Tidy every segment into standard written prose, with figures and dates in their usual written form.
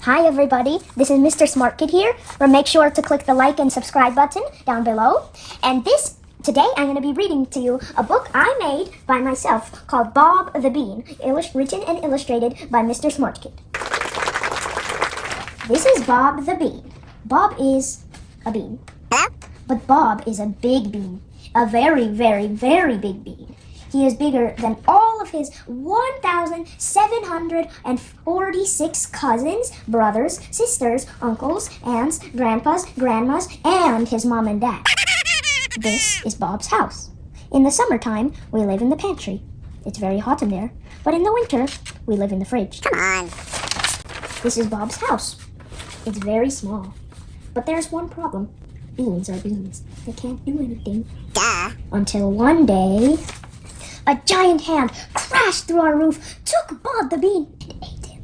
Hi everybody, this is Mr. SmartKid here. Make sure to click the like and subscribe button down below. And today I'm going to be reading to you a book I made by myself called Bob the Bean, written and illustrated by Mr. SmartKid. This is Bob the Bean. Bob is a bean. But Bob is a big bean. A very, very, very big bean. He is bigger than all of his 1,746 cousins, brothers, sisters, uncles, aunts, grandpas, grandmas, and his mom and dad. This is Bob's house. In the summertime, we live in the pantry. It's very hot in there. But in the winter, we live in the fridge. Come on. This is Bob's house. It's very small. But there's one problem. Beans are beans. They can't do anything. Duh. Until one day, a giant hand crashed through our roof, took Bob the Bean, and ate him.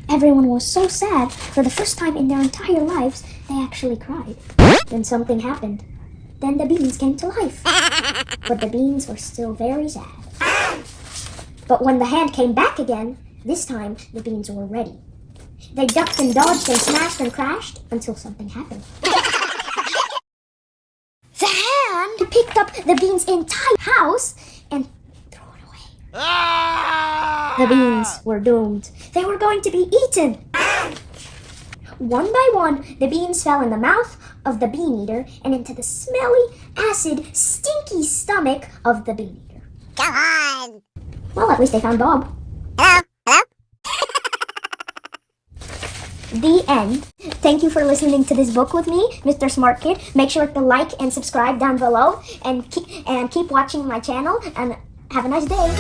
Everyone was so sad. For the first time in their entire lives, they actually cried. Then something happened. Then the beans came to life. But the beans were still very sad. But when the hand came back again, this time the beans were ready. They ducked and dodged and smashed and crashed until something happened. The hand picked up the beans' entire house and threw it away. The beans were doomed. They were going to be eaten. One by one, the beans fell in the mouth of the bean eater and into the smelly, acid, stinky stomach of the bean eater. Come on. Well, at least they found Bob. Hello? Hello? The end. Thank you for listening to this book with me, Mr. SmartKid. Make sure to like and subscribe down below and keep watching my channel, and have a nice day.